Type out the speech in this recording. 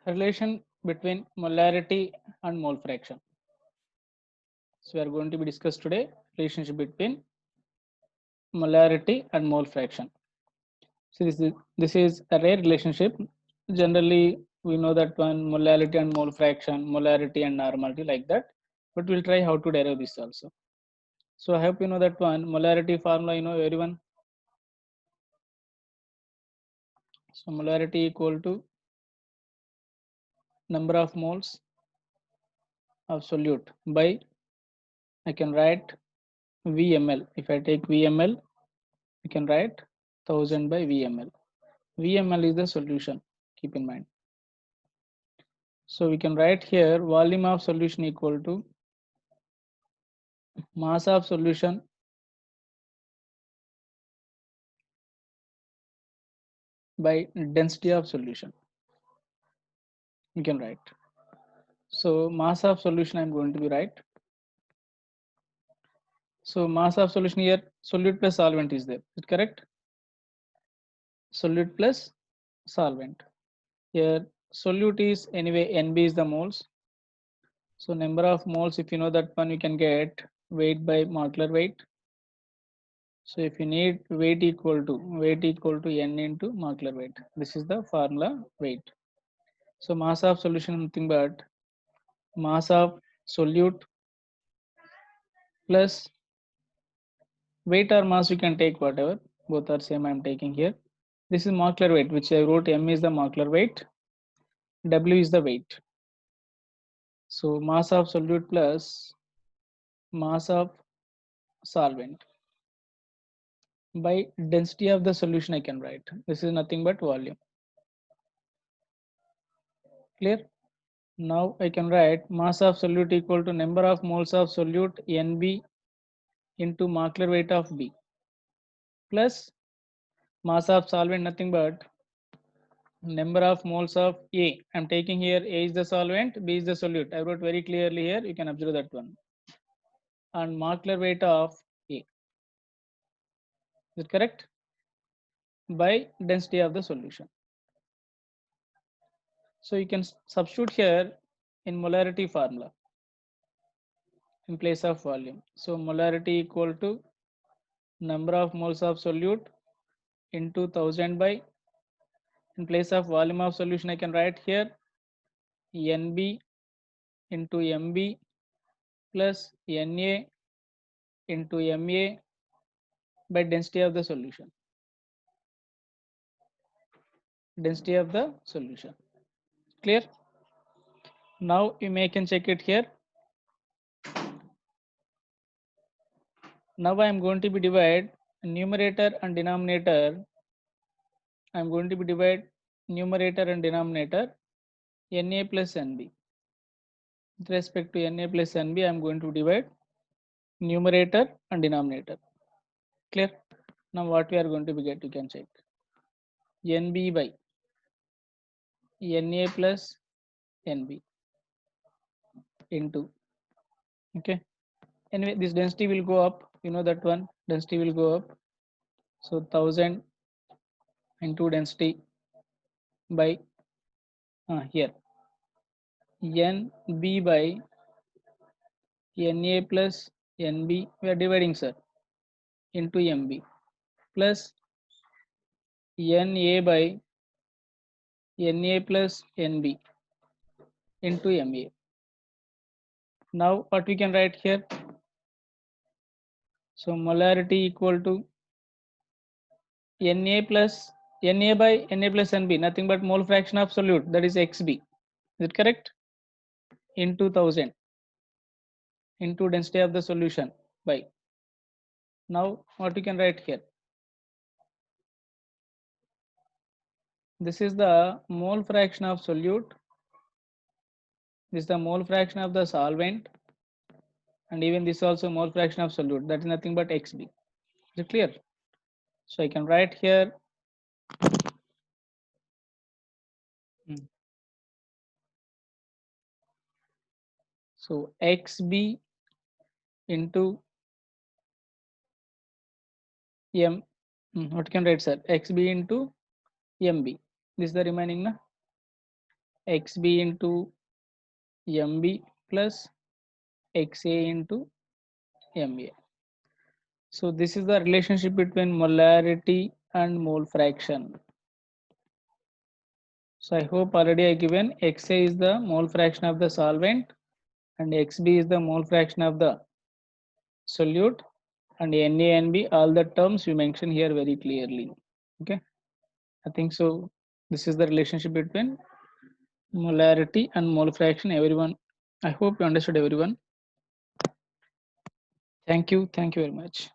Relation between molarity and mole fraction. So we are going to be discussed today relationship between molarity and mole fraction. So this is a rare relationship. Generally, we know that one molarity and mole fraction, molarity and normality like that. But we'll try how to derive this also. So I hope you know that one molarity formula. You know everyone. So molarity equal to number of moles of solute by I can write VML. If I take VML, I can write 1000 by VML. VML is the solution, keep in mind. So we can write here volume of solution equal to mass of solution by density of solution. We can write. So mass of solution I'm going to be write. So mass of solution here, solute plus solvent is there. Is it correct? Solute plus solvent. Here solute is anyway NB is the moles. So number of moles, if you know that one, you can get weight by molecular weight. So if you need weight equal to N into molecular weight. This is the formula weight. So mass of solution nothing but mass of solute plus weight or mass, you can take whatever, both are same. I'm taking here. This is molecular weight, which I wrote M is the molecular weight, W is the weight. So mass of solute plus mass of solvent by density of the solution I can write. This is nothing but volume. Clear? Now I can write mass of solute equal to number of moles of solute NB into molecular weight of B plus mass of solvent nothing but number of moles of A. I'm taking here A is the solvent, B is the solute. I wrote very clearly here. You can observe that one. And molecular weight of A. Is it correct? By density of the solution. So you can substitute here in molarity formula in place of volume. So molarity equal to number of moles of solute into 1000 by, in place of volume of solution I can write here NB into MB plus Na into Ma by density of the solution. Density of the solution. Clear? Now you may can check it here. Now I am going to be divide numerator and denominator. I am going to be divide numerator and denominator Na plus Nb. With respect to Na plus Nb, I am going to divide numerator and denominator. Clear? Now what we are going to be get, you can check. Nb by Na plus Nb into, okay. Anyway, this density will go up. You know that one, density will go up. So 1000 into density by here Nb by Na plus Nb, we are dividing, sir, into Mb plus Na by Na plus Nb into Ma. Now what we can write here? So molarity equal to Na plus Na by Na plus Nb, nothing but mole fraction of solute, that is Xb. Is it correct? Into 1000 into density of the solution by. Now what we can write here? This is the mole fraction of solute. This is the mole fraction of the solvent, and even this also mole fraction of solute. That is nothing but Xb. Is it clear? So I can write here. So Xb into M. What can write, sir? Xb into Mb. This is the remaining, na? XB into MB plus XA into MA. So this is the relationship between molarity and mole fraction. So I hope already I given XA is the mole fraction of the solvent and XB is the mole fraction of the solute, and Na and B, all the terms we mentioned here very clearly. Okay, I think so. This is the relationship between molarity and mole fraction. Everyone, I hope you understood everyone. Thank you very much.